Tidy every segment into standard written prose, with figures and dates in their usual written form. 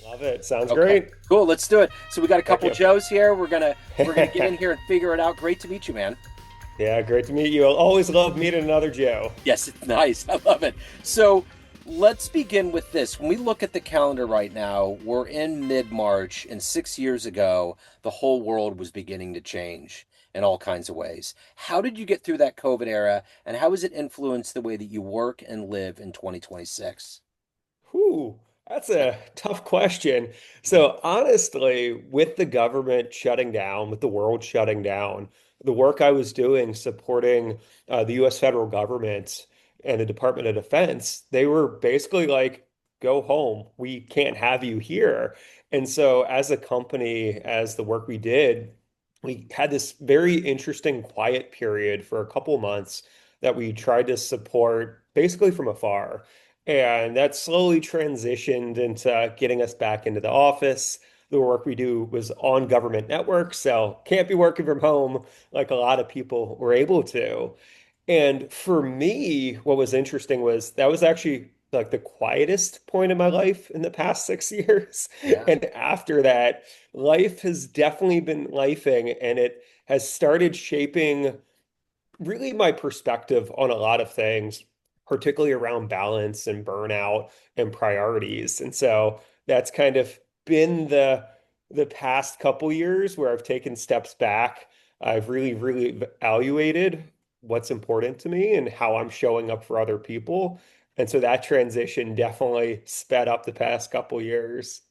Love it. Sounds Okay, great. cool. Let's do it. So we got a Heck couple yeah. Joes here. We're gonna get in here and figure it out. Great to meet you, man. Yeah, great to meet you. I'll always love meeting another Joe. Yes, it's nice. I love it. So let's begin with this. When we look at the calendar right now, we're in mid-March, and 6 years ago, the whole world was beginning to change in all kinds of ways. How did you get through that COVID era, and how has it influenced the way that you work and live in 2026? Whew, that's a tough question. So honestly, with the government shutting down, with the world shutting down, the work I was doing supporting the U.S. federal government and the Department of Defense, they were basically like, go home. We can't have you here. And so as a company, as the work we did, we had this very interesting quiet period for a couple of months that we tried to support basically from afar. And that slowly transitioned into getting us back into the office. The work we do was on government networks, so can't be working from home like a lot of people were able to. And for me, what was interesting was that was actually like the quietest point in my life in the past 6 years. Yeah. And after that, life has definitely been lifing and it has started shaping really my perspective on a lot of things, particularly around balance and burnout and priorities. And so that's kind of been the past couple years where I've taken steps back. I've really evaluated what's important to me and how I'm showing up for other people. And so that transition definitely sped up the past couple years.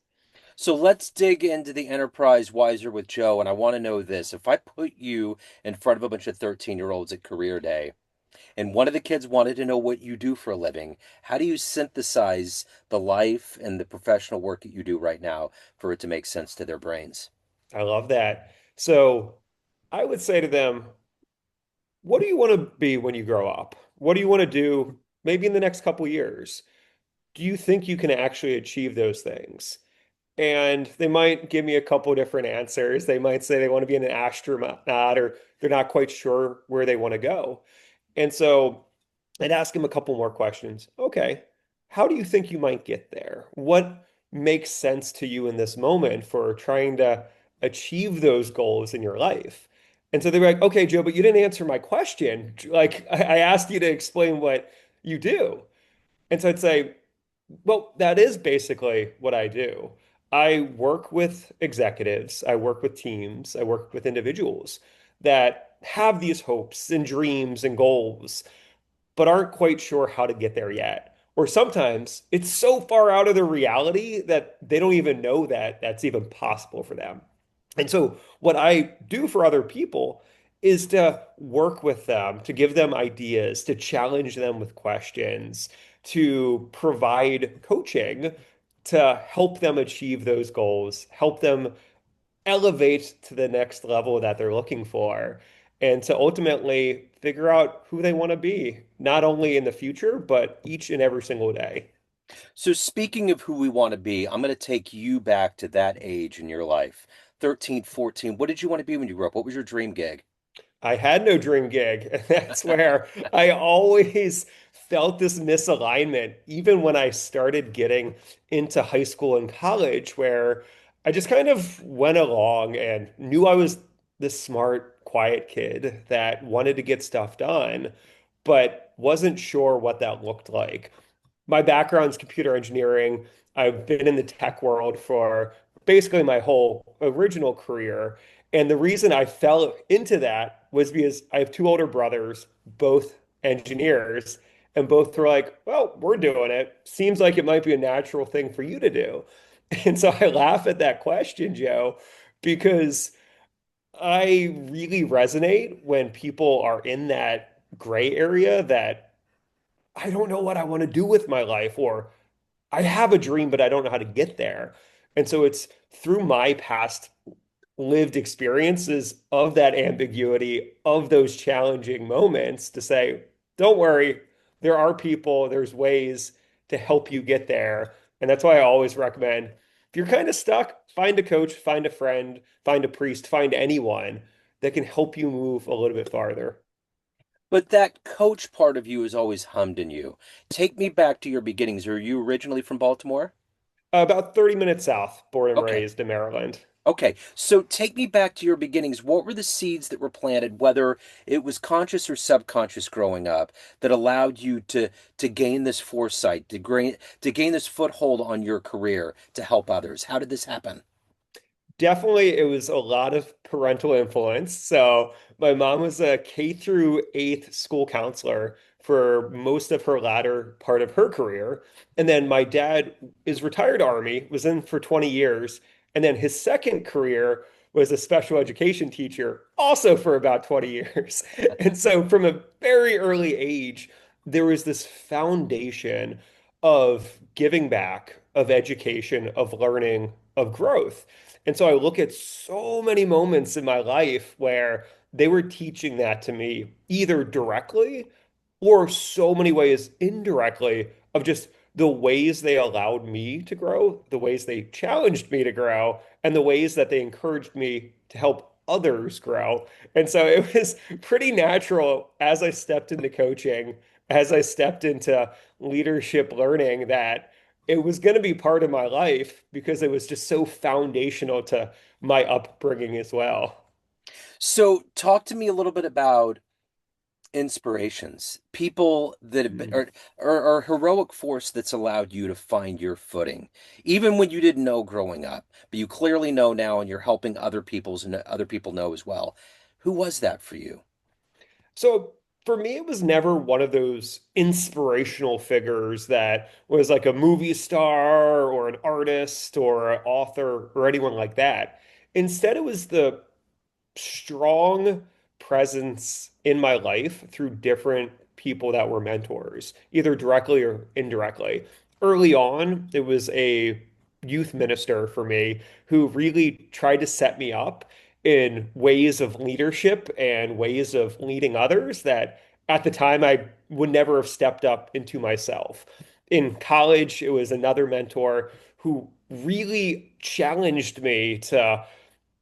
So let's dig into the enterprise Wiser with Joe. And I want to know this. If I put you in front of a bunch of 13-year-olds at career day, and one of the kids wanted to know what you do for a living, how do you synthesize the life and the professional work that you do right now for it to make sense to their brains? I love that. So I would say to them, what do you want to be when you grow up? What do you want to do maybe in the next couple years? Do you think you can actually achieve those things? And they might give me a couple different answers. They might say they want to be an astronaut or they're not quite sure where they want to go. And so I'd ask him a couple more questions. Okay, how do you think you might get there? What makes sense to you in this moment for trying to achieve those goals in your life? And so they're like, okay, Joe, but you didn't answer my question. Like, I asked you to explain what you do. And so I'd say, well, that is basically what I do. I work with executives, I work with teams, I work with individuals that have these hopes and dreams and goals but aren't quite sure how to get there yet. Or sometimes it's so far out of their reality that they don't even know that that's even possible for them. And so, what I do for other people is to work with them, to give them ideas, to challenge them with questions, to provide coaching to help them achieve those goals, help them elevate to the next level that they're looking for, and to ultimately figure out who they want to be, not only in the future, but each and every single day. So, speaking of who we want to be, I'm going to take you back to that age in your life 13, 14. What did you want to be when you grew up? What was your dream gig? I had no dream gig. And that's where I always felt this misalignment, even when I started getting into high school and college, where I just kind of went along and knew I was this smart, quiet kid that wanted to get stuff done, but wasn't sure what that looked like. My background's computer engineering. I've been in the tech world for basically my whole original career. And the reason I fell into that was because I have two older brothers, both engineers, and both were like, well, we're doing it. Seems like it might be a natural thing for you to do. And so I laugh at that question, Joe, because I really resonate when people are in that gray area that I don't know what I want to do with my life, or I have a dream, but I don't know how to get there. And so it's through my past lived experiences of that ambiguity, of those challenging moments to say, don't worry, there are people, there's ways to help you get there. And that's why I always recommend if you're kind of stuck, find a coach, find a friend, find a priest, find anyone that can help you move a little bit farther. But that coach part of you is always hummed in you. Take me back to your beginnings. Are you originally from Baltimore? About 30 minutes south, born and Okay. raised in Maryland. Okay, so take me back to your beginnings. What were the seeds that were planted, whether it was conscious or subconscious growing up, that allowed you to gain this foresight, to gain this foothold on your career to help others? How did this happen? Definitely, it was a lot of parental influence. So my mom was a K through eighth school counselor for most of her latter part of her career. And then my dad is retired Army, was in for 20 years. And then his second career was a special education teacher, also for about 20 years. And so from a very early age, there was this foundation of giving back, of education, of learning, of growth. And so I look at so many moments in my life where they were teaching that to me either directly or so many ways indirectly of just the ways they allowed me to grow, the ways they challenged me to grow, and the ways that they encouraged me to help others grow. And so it was pretty natural as I stepped into coaching, as I stepped into leadership learning that it was going to be part of my life because it was just so foundational to my upbringing as well. So, talk to me a little bit about inspirations, people that have been, Mm. or heroic force that's allowed you to find your footing, even when you didn't know growing up, but you clearly know now, and you're helping other people know as well. Who was that for you? So for me, it was never one of those inspirational figures that was like a movie star or an artist or an author or anyone like that. Instead, it was the strong presence in my life through different people that were mentors, either directly or indirectly. Early on, it was a youth minister for me who really tried to set me up in ways of leadership and ways of leading others that at the time I would never have stepped up into myself. In college, it was another mentor who really challenged me to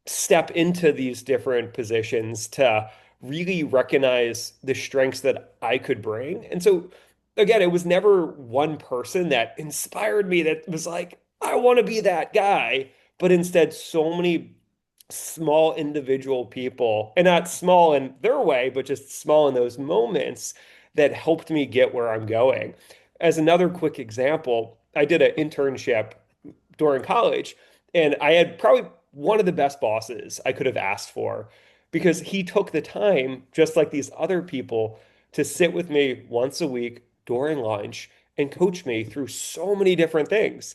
step into these different positions to really recognize the strengths that I could bring. And so, again, it was never one person that inspired me that was like, I want to be that guy, but instead, so many small individual people, and not small in their way, but just small in those moments that helped me get where I'm going. As another quick example, I did an internship during college, and I had probably one of the best bosses I could have asked for because he took the time, just like these other people, to sit with me once a week during lunch and coach me through so many different things.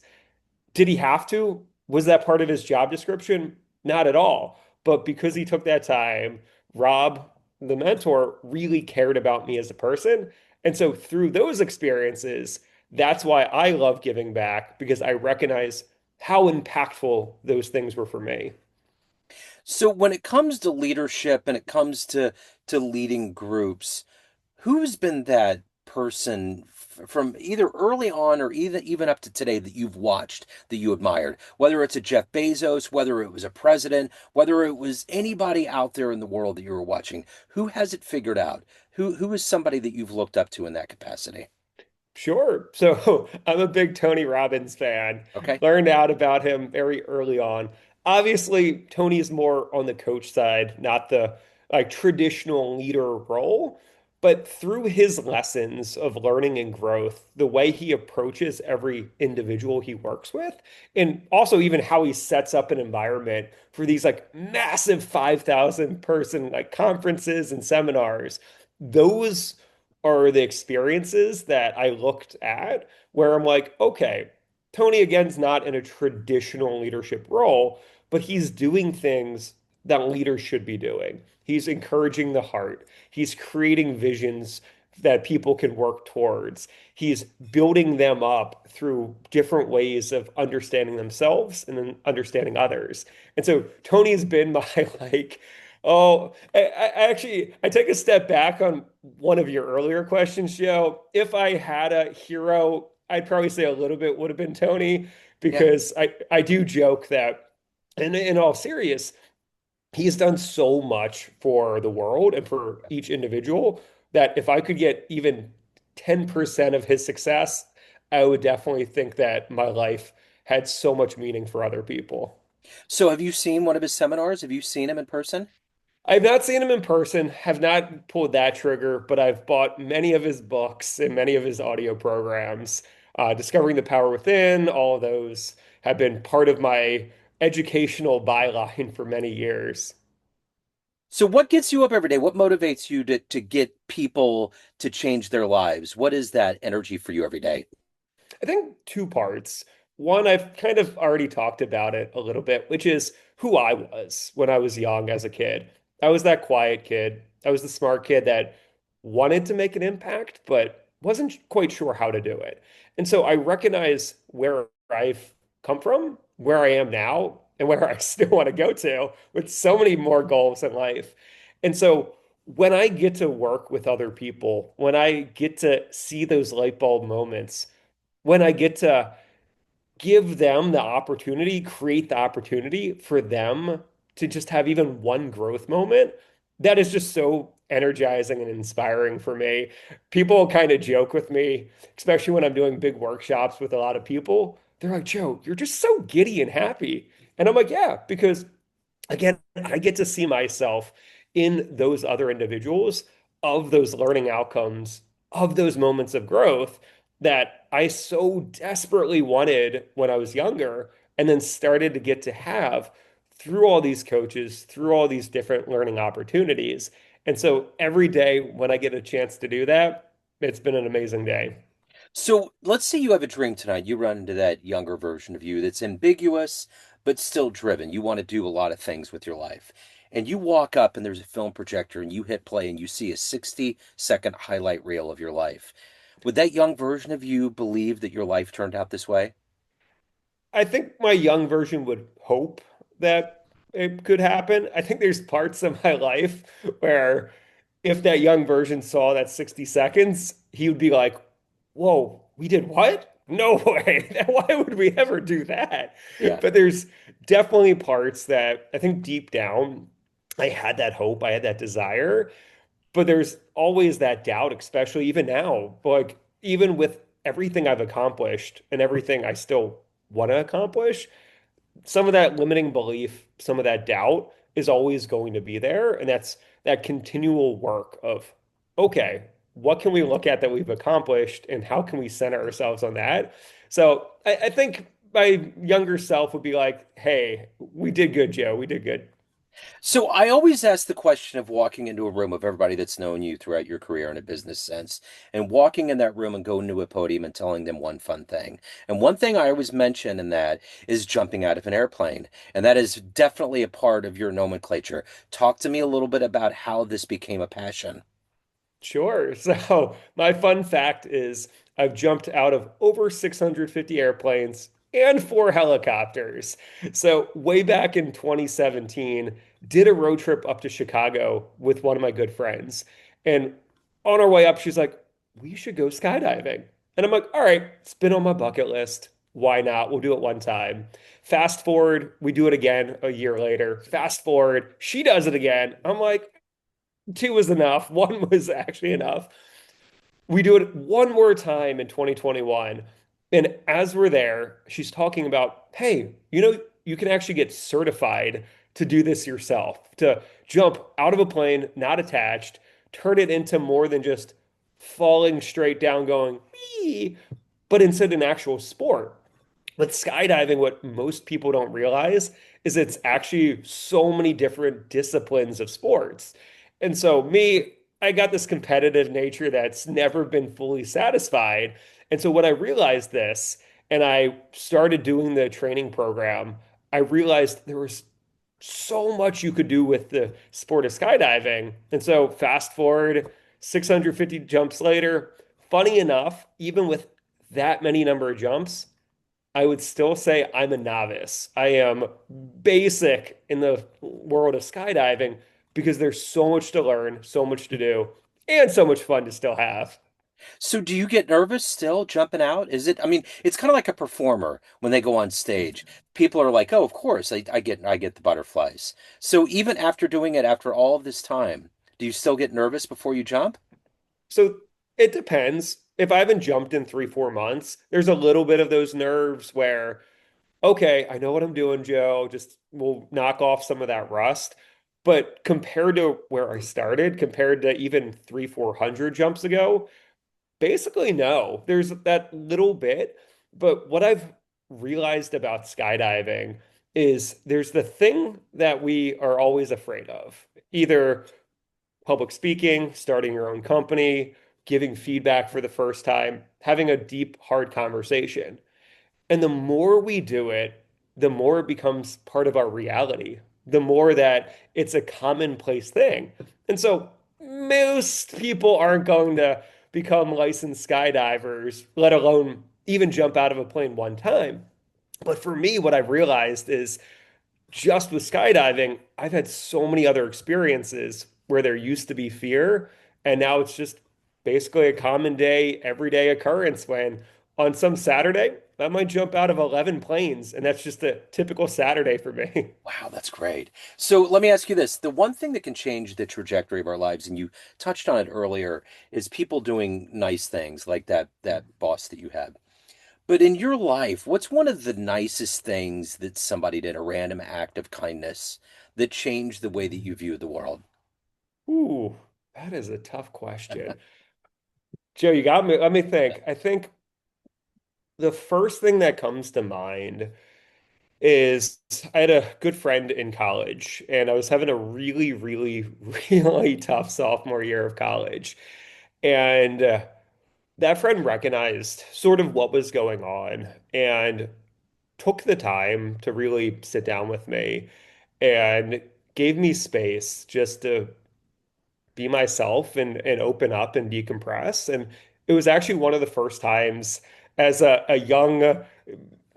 Did he have to? Was that part of his job description? Not at all. But because he took that time, Rob, the mentor, really cared about me as a person. And so through those experiences, that's why I love giving back because I recognize how impactful those things were for me. So, when it comes to leadership and it comes to leading groups, who's been that person from either early on or even up to today that you've watched that you admired? Whether it's a Jeff Bezos, whether it was a president, whether it was anybody out there in the world that you were watching, who has it figured out? Who is somebody that you've looked up to in that capacity? Sure. So I'm a big Tony Robbins fan. Okay. Learned out about him very early on. Obviously, Tony is more on the coach side, not the like traditional leader role. But through his lessons of learning and growth, the way he approaches every individual he works with, and also even how he sets up an environment for these like massive 5,000 person like conferences and seminars, those are the experiences that I looked at where I'm like, okay, Tony again's not in a traditional leadership role, but he's doing things that leaders should be doing. He's encouraging the heart. He's creating visions that people can work towards. He's building them up through different ways of understanding themselves and then understanding others. And so Tony's been my like, oh, I take a step back on one of your earlier questions, Joe. If I had a hero, I'd probably say a little bit would have been Tony Yeah. because I do joke that, and in all serious, he's done so much for the world and for each individual that if I could get even 10% of his success, I would definitely think that my life had so much meaning for other people. So have you seen one of his seminars? Have you seen him in person? I've not seen him in person, have not pulled that trigger, but I've bought many of his books and many of his audio programs. Discovering the Power Within, all of those have been part of my educational byline for many years. So what gets you up every day? What motivates you to get people to change their lives? What is that energy for you every day? I think two parts. One, I've kind of already talked about it a little bit, which is who I was when I was young as a kid. I was that quiet kid. I was the smart kid that wanted to make an impact, but wasn't quite sure how to do it. And so I recognize where I've come from, where I am now, and where I still want to go to with so many more goals in life. And so when I get to work with other people, when I get to see those light bulb moments, when I get to give them the opportunity, create the opportunity for them to just have even one growth moment, that is just so energizing and inspiring for me. People kind of joke with me, especially when I'm doing big workshops with a lot of people. They're like, Joe, you're just so giddy and happy. And I'm like, yeah, because again, I get to see myself in those other individuals of those learning outcomes, of those moments of growth that I so desperately wanted when I was younger, and then started to get to have through all these coaches, through all these different learning opportunities. And so every day when I get a chance to do that, it's been an amazing day. So let's say you have a dream tonight. You run into that younger version of you that's ambiguous, but still driven. You want to do a lot of things with your life. And you walk up and there's a film projector and you hit play and you see a 60-second highlight reel of your life. Would that young version of you believe that your life turned out this way? I think my young version would hope that it could happen. I think there's parts of my life where if that young version saw that 60 seconds, he would be like, whoa, we did what? No way. Why would we ever do that? Yeah. But there's definitely parts that I think deep down, I had that hope, I had that desire, but there's always that doubt, especially even now. Like, even with everything I've accomplished and everything I still want to accomplish, some of that limiting belief, some of that doubt is always going to be there. And that's that continual work of, okay, what can we look at that we've accomplished and how can we center ourselves on that? So I think my younger self would be like, hey, we did good, Joe. We did good. So I always ask the question of walking into a room of everybody that's known you throughout your career in a business sense, and walking in that room and going to a podium and telling them one fun thing. And one thing I always mention in that is jumping out of an airplane. And that is definitely a part of your nomenclature. Talk to me a little bit about how this became a passion. Sure. So, my fun fact is I've jumped out of over 650 airplanes and four helicopters. So, way back in 2017, did a road trip up to Chicago with one of my good friends. And on our way up, she's like, we should go skydiving. And I'm like, all right, it's been on my bucket list. Why not? We'll do it one time. Fast forward, we do it again a year later. Fast forward, she does it again. I'm like, two was enough. One was actually enough. We do it one more time in 2021. And as we're there, she's talking about, hey, you can actually get certified to do this yourself, to jump out of a plane, not attached, turn it into more than just falling straight down, going, "Wee," but instead an actual sport. With skydiving, what most people don't realize is it's actually so many different disciplines of sports. And so, me, I got this competitive nature that's never been fully satisfied. And so, when I realized this and I started doing the training program, I realized there was so much you could do with the sport of skydiving. And so, fast forward 650 jumps later, funny enough, even with that many number of jumps, I would still say I'm a novice. I am basic in the world of skydiving because there's so much to learn, so much to do, and so much fun to still have. So do you get nervous still jumping out? Is it, I mean, it's kind of like a performer when they go on stage. People are like, "Oh, of course, I get the butterflies." So even after doing it after all of this time, do you still get nervous before you jump? So it depends. If I haven't jumped in 3, 4 months, there's a little bit of those nerves where okay, I know what I'm doing, Joe. Just we'll knock off some of that rust. But compared to where I started, compared to even three, 400 jumps ago, basically no. There's that little bit. But what I've realized about skydiving is there's the thing that we are always afraid of, either public speaking, starting your own company, giving feedback for the first time, having a deep, hard conversation. And the more we do it, the more it becomes part of our reality, the more that it's a commonplace thing. And so most people aren't going to become licensed skydivers, let alone even jump out of a plane one time. But for me, what I've realized is just with skydiving, I've had so many other experiences where there used to be fear, and now it's just basically a common day, everyday occurrence when on some Saturday, I might jump out of 11 planes, and that's just a typical Saturday for me. Wow, that's great. So let me ask you this. The one thing that can change the trajectory of our lives, and you touched on it earlier, is people doing nice things like that boss that you had. But in your life, what's one of the nicest things that somebody did, a random act of kindness that changed the way that you view the world? Ooh, that is a tough question. Joe, you got me. Let me think. I think the first thing that comes to mind is I had a good friend in college, and I was having a really, really, really tough sophomore year of college. And that friend recognized sort of what was going on and took the time to really sit down with me and gave me space just to be myself and open up and decompress. And it was actually one of the first times as a young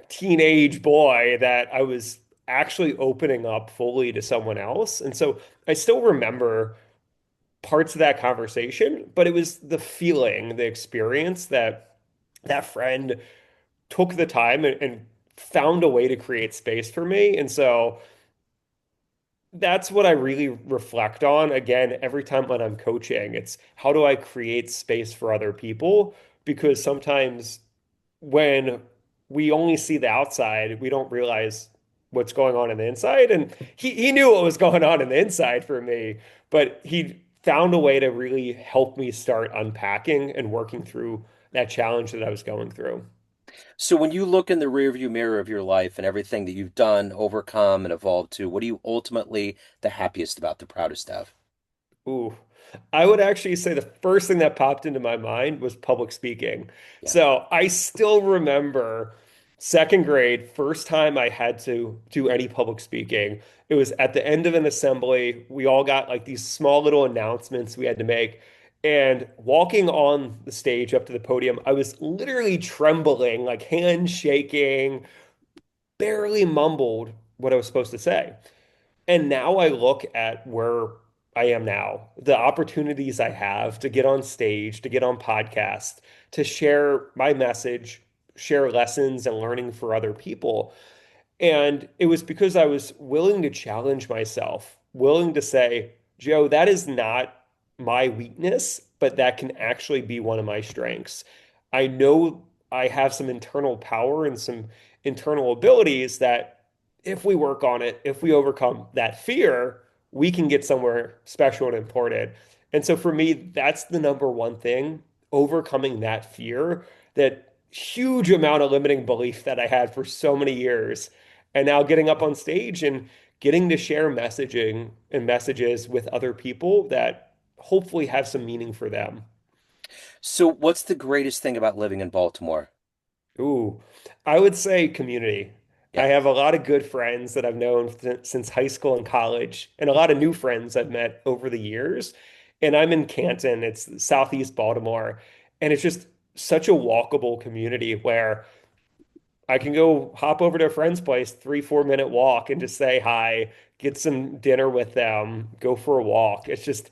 teenage boy that I was actually opening up fully to someone else. And so I still remember parts of that conversation, but it was the feeling, the experience that that friend took the time and found a way to create space for me. And so that's what I really reflect on again every time when I'm coaching. It's how do I create space for other people? Because sometimes when we only see the outside, we don't realize what's going on in the inside. And he knew what was going on in the inside for me, but he found a way to really help me start unpacking and working through that challenge that I was going through. So when you look in the rearview mirror of your life and everything that you've done, overcome, and evolved to, what are you ultimately the happiest about, the proudest of? Ooh, I would actually say the first thing that popped into my mind was public speaking. Yeah. So I still remember second grade, first time I had to do any public speaking. It was at the end of an assembly. We all got like these small little announcements we had to make. And walking on the stage up to the podium, I was literally trembling, like hands shaking, barely mumbled what I was supposed to say. And now I look at where I am now, the opportunities I have to get on stage, to get on podcast, to share my message, share lessons and learning for other people. And it was because I was willing to challenge myself, willing to say, Joe, that is not my weakness, but that can actually be one of my strengths. I know I have some internal power and some internal abilities that if we work on it, if we overcome that fear, we can get somewhere special and important. And so for me, that's the number one thing, overcoming that fear, that huge amount of limiting belief that I had for so many years and now getting up on stage and getting to share messaging and messages with other people that hopefully have some meaning for them. So what's the greatest thing about living in Baltimore? Ooh, I would say community. I Yeah. have a lot of good friends that I've known since high school and college, and a lot of new friends I've met over the years. And I'm in Canton, it's Southeast Baltimore, and it's just such a walkable community where I can go hop over to a friend's place, 3, 4 minute walk, and just say hi, get some dinner with them, go for a walk. It's just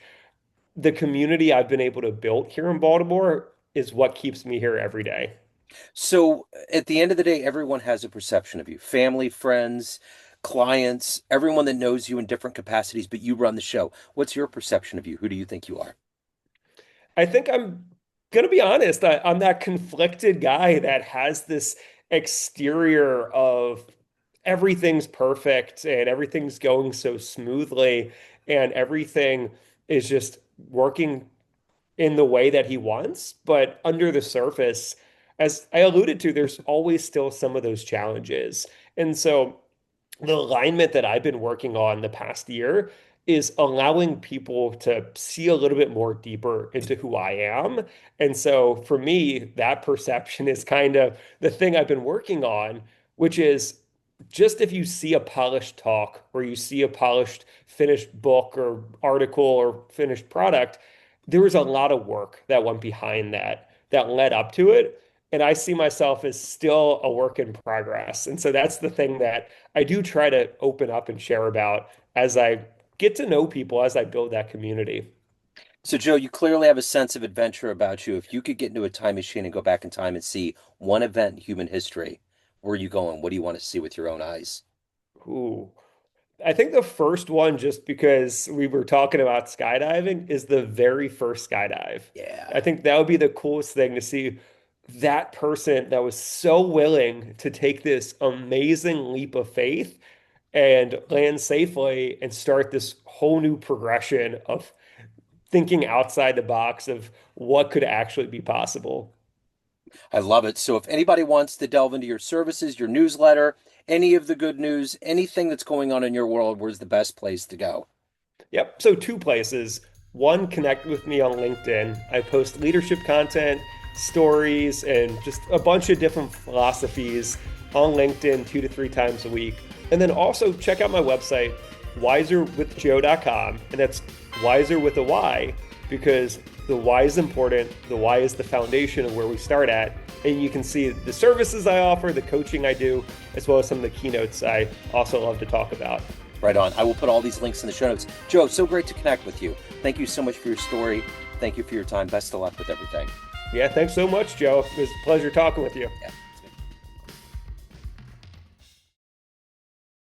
the community I've been able to build here in Baltimore is what keeps me here every day. So at the end of the day, everyone has a perception of you. Family, friends, clients, everyone that knows you in different capacities, but you run the show. What's your perception of you? Who do you think you are? I think I'm gonna be honest. I'm that conflicted guy that has this exterior of everything's perfect and everything's going so smoothly and everything is just working in the way that he wants. But under the surface, as I alluded to, there's always still some of those challenges. And so the alignment that I've been working on the past year is allowing people to see a little bit more deeper into who I am. And so for me, that perception is kind of the thing I've been working on, which is just if you see a polished talk or you see a polished finished book or article or finished product, there was a lot of work that went behind that led up to it. And I see myself as still a work in progress. And so that's the thing that I do try to open up and share about as I get to know people, as I build that community. So, Joe, you clearly have a sense of adventure about you. If you could get into a time machine and go back in time and see one event in human history, where are you going? What do you want to see with your own eyes? Ooh. I think the first one, just because we were talking about skydiving, is the very first skydive. Yeah. I think that would be the coolest thing to see that person that was so willing to take this amazing leap of faith and land safely and start this whole new progression of thinking outside the box of what could actually be possible. I love it. So if anybody wants to delve into your services, your newsletter, any of the good news, anything that's going on in your world, where's the best place to go? Yep. So two places. One, connect with me on LinkedIn. I post leadership content, stories, and just a bunch of different philosophies on LinkedIn 2 to 3 times a week. And then also check out my website, wyserwithjoe.com. And that's wiser with a Y because the why is important. The why is the foundation of where we start at. And you can see the services I offer, the coaching I do, as well as some of the keynotes I also love to talk about. Right on. I will put all these links in the show notes. Joe, so great to connect with you. Thank you so much for your story. Thank you for your time. Best of luck with everything. Yeah, thanks so much, Joe. It was a pleasure talking with you. Yeah.